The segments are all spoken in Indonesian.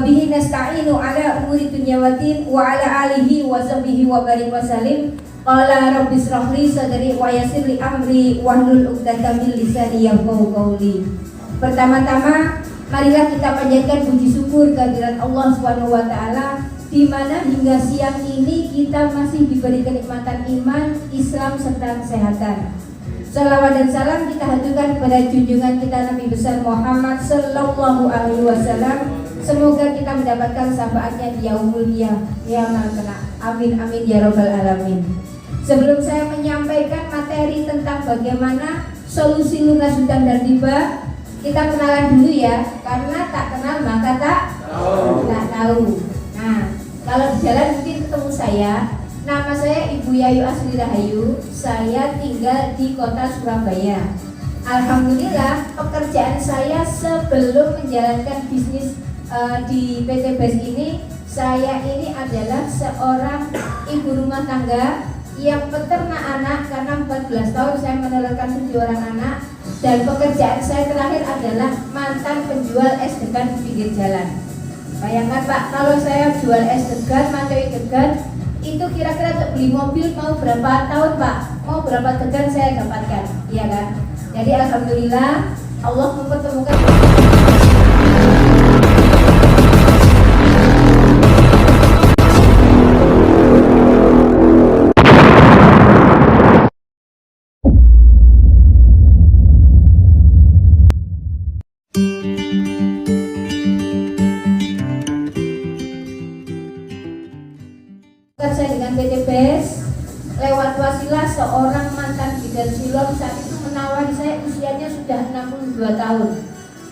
bihi nasta'inu ala umuri dunya waddin wa ala alihi wa sahbihi wa barik wa salim. Qala rabbi shrah li sadri wa yassir li amri wahlul 'uqdatam min lisani yafqahu qawli. Pertama-tama marilah kita panjatkan puji syukur kehadirat Allah Subhanahu wa taala di mana hingga siang ini kita masih diberi kenikmatan iman, Islam serta kesehatan. Salawat dan salam kita haturkan kepada junjungan kita Nabi besar Muhammad sallallahu alaihi wasallam. Semoga kita mendapatkan syafaatnya di yaumul qiyamah. Amin amin ya rabbal alamin. Sebelum saya menyampaikan materi tentang bagaimana solusi lunas hutang dan riba, kita kenalan dulu ya, karena tak kenal maka tak tahu. Nah, kalau di jalan mungkin ketemu saya. Nama saya Ibu Yayu Asri Rahayu. Saya tinggal di kota Surabaya. Alhamdulillah pekerjaan saya sebelum menjalankan bisnis di PT BES ini, saya ini adalah seorang ibu rumah tangga yang peternak anak karena 14 tahun saya menelurkan 7 orang anak. Dan pekerjaan saya terakhir adalah mantan penjual es degan di pinggir jalan. Bayangkan Pak, kalau saya jual es degan, materi degan, itu kira-kira untuk beli mobil mau berapa tahun Pak? Mau berapa degan saya dapatkan, iya kan? Jadi alhamdulillah Allah mempertemukan. Saya dengan PT BES lewat wasilah seorang mantan bidan silom saat itu menawari saya, usianya sudah 62 tahun.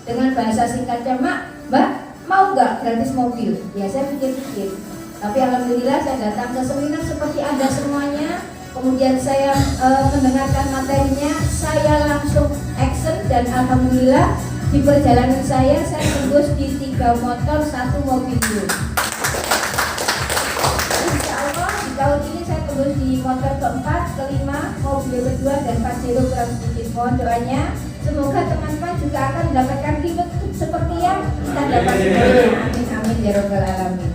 Dengan bahasa singkatnya, Mbak mau nggak gratis mobil? Ya saya pikir-pikir. Tapi alhamdulillah saya datang ke seminar seperti Anda semuanya. Kemudian saya mendengarkan materinya, saya langsung action dan alhamdulillah di perjalanan saya tembus di 3 motor 1 mobil. Tahun ini saya tembus di motor keempat, kelima, mobil kedua dan Pajero kurang sedikit. Mohon doanya, semoga teman-teman juga akan mendapatkan ribet seperti yang kita dapatkan. Amin amin ya rabbal alamin.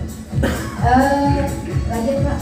Lanjut Pak.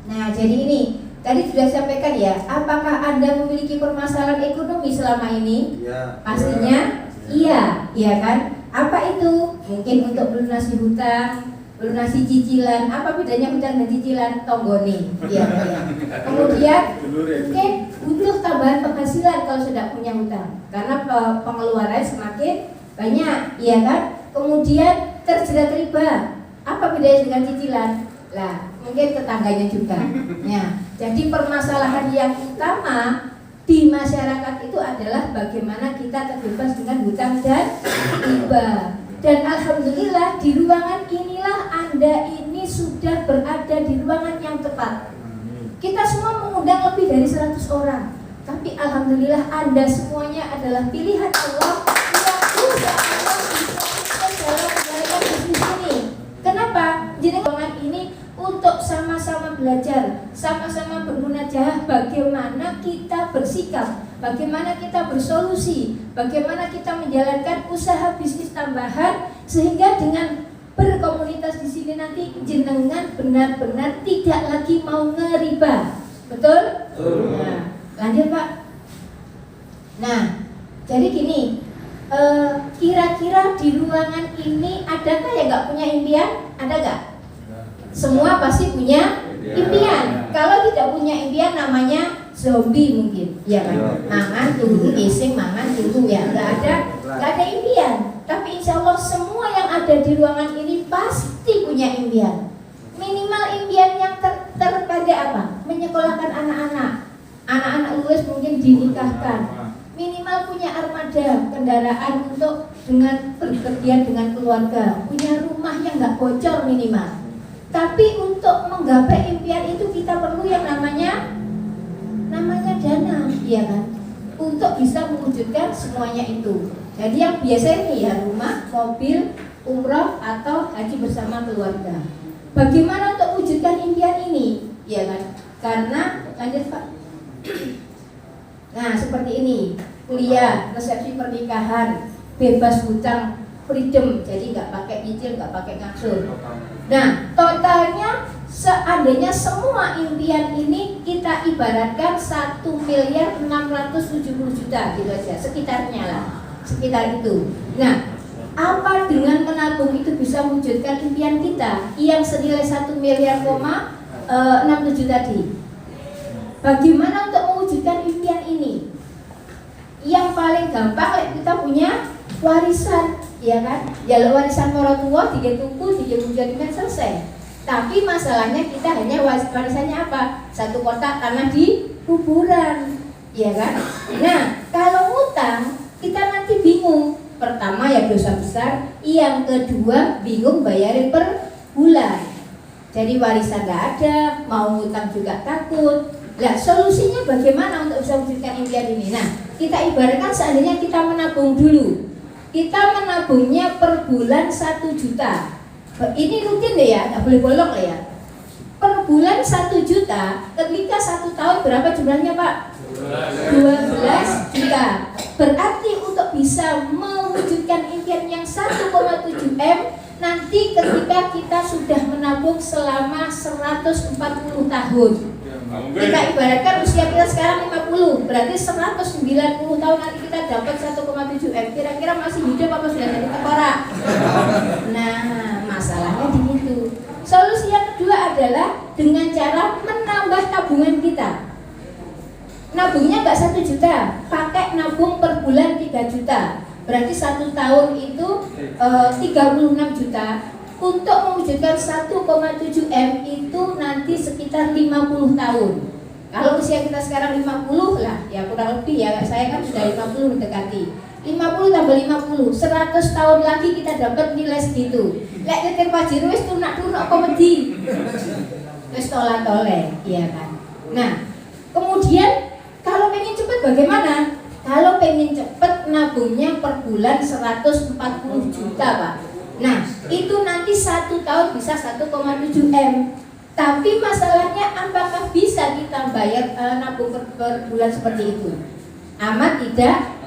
Nah jadi ini tadi sudah sampaikan ya. Apakah Anda memiliki permasalahan ekonomi selama ini? Ya. Pastinya iya, iya kan? Apa itu? Mungkin untuk melunasi hutang, lunasi cicilan. Apa bedanya hutang dan cicilan? Tonggoni. Iya, ya. Kemudian mungkin butuh tambahan penghasilan kalau sudah punya hutang, karena pengeluaran semakin banyak, iya kan? Kemudian terjerat riba. Apa bedanya dengan cicilan? Lah, mungkin tetangganya juga. Ya, jadi permasalahan yang utama di masyarakat itu adalah bagaimana kita terbebas dengan hutang dan riba. Dan alhamdulillah di ruangan inilah Anda ini sudah berada di ruangan yang tepat. Kita semua mengundang lebih dari 100 orang. Tapi alhamdulillah Anda semuanya adalah pilihan Allah yang sudah Allah bisa dalam menjalankan bisnis ini. Kenapa? Jadi ruangan ini untuk sama-sama belajar, sama-sama bermunajah bagaimana kita bersikap, bagaimana kita bersolusi, bagaimana kita menjalankan usaha bisnis tambahan sehingga dengan berkomunitas di sini nanti jenengan benar-benar tidak lagi mau ngeriba. Betul? Nah, lanjut Pak. Nah, jadi gini, kira-kira di ruangan ini adakah yang nggak punya impian? Ada nggak? Semua pasti punya impian. Kalau tidak punya impian namanya zombie mungkin, ya kan? Mangan tunggu, ngising mangan tunggu, ya nggak ada impian. Tapi insya Allah semua yang ada di ruangan ini pasti punya impian. Minimal impian yang terpada apa? Menyekolahkan anak-anak lulus mungkin dinikahkan. Minimal punya armada kendaraan untuk dengan berpergian dengan keluarga, punya rumah yang nggak bocor minimal. Tapi untuk menggapai impian itu kita perlu yang namanya dana, iya kan? Untuk bisa mewujudkan semuanya itu. Jadi yang biasa ini ya rumah, mobil, umroh atau haji bersama keluarga. Bagaimana untuk wujudkan impian ini? Iya kan? Karena lanjut Pak. Nah seperti ini, kuliah, resepsi pernikahan, bebas hutang, freedom, jadi nggak pakai nyicil, nggak pakai ngatur. Nah, totalnya seandainya semua impian ini kita ibaratkan 1.670.000.000 gitu aja, sekitarnya lah, sekitar itu. Nah, apa dengan menabung itu bisa mewujudkan impian kita yang senilai 1.6.7 tadi? Bagaimana untuk mewujudkan impian ini? Yang paling gampang kita punya warisan, ya kan? Ya warisan orang tua, 3 tuku, 3 bulan selesai. Tapi masalahnya kita hanya warisannya apa? 1 kotak tanah di kuburan, ya kan? Nah, kalau ngutang kita nanti bingung. Pertama ya dosa besar, yang kedua bingung bayarin per bulan. Jadi warisan nggak ada, mau ngutang juga takut. Nah, solusinya bagaimana untuk bisa mewujudkan impian ini? Nah, kita ibaratkan seandainya kita menabung dulu. Kita menabungnya per bulan 1 juta. Ini rutin deh ya, nggak boleh bolong lah ya. Per bulan 1 juta, ketika 1 tahun berapa jumlahnya Pak? 12 juta. Berarti untuk bisa mewujudkan impian yang 1,7 M, nanti ketika kita sudah menabung selama 140 tahun. Kita ibaratkan usia kita sekarang 50, berarti 190 tahun nanti kita dapat 1,7 M. Kira-kira masih hidup apa sudah jadi tengkorak? Nah, masalahnya di situ. Solusi yang kedua adalah dengan cara menambah tabungan kita. Nabungnya nggak 1 juta, pakai nabung per bulan 3 juta. Berarti 1 tahun itu 36 juta. Untuk mewujudkan 1,7 M itu nanti sekitar 50 tahun. Kalau usia kita sekarang 50 lah, ya kurang lebih ya, saya kan sudah 50 mendekati. 50 tambah 50, 100 tahun lagi kita dapat nilai segitu. Lek ketir pajero wis tunak-tunak komedi. Wis tola-tole, iya kan. Nah, kemudian kalau pengen cepet bagaimana? Kalau pengen cepet nabungnya per bulan 140 juta Pak. Nah, itu nanti 1 tahun bisa 1,7 M. Tapi masalahnya apakah bisa kita bayar nabung per bulan seperti itu? Amat tidak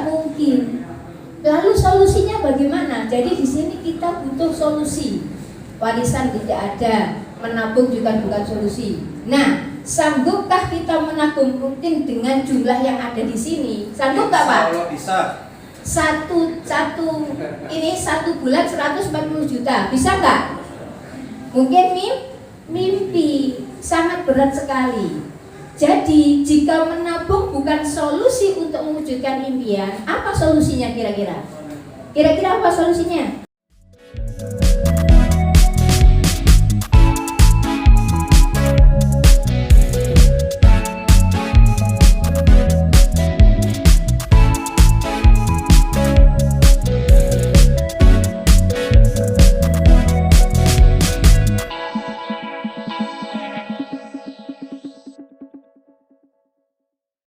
mungkin. Lalu solusinya bagaimana? Jadi di sini kita butuh solusi. Warisan tidak ada, menabung juga bukan solusi. Nah, sanggupkah kita menabung rutin dengan jumlah yang ada di sini? Sanggup nggak Pak? Kalau bisa. Satu bulan 140 juta, bisa nggak? Mungkin mimpi sangat berat sekali. Jadi jika menabung bukan solusi untuk mewujudkan impian, apa solusinya kira-kira? Kira-kira apa solusinya?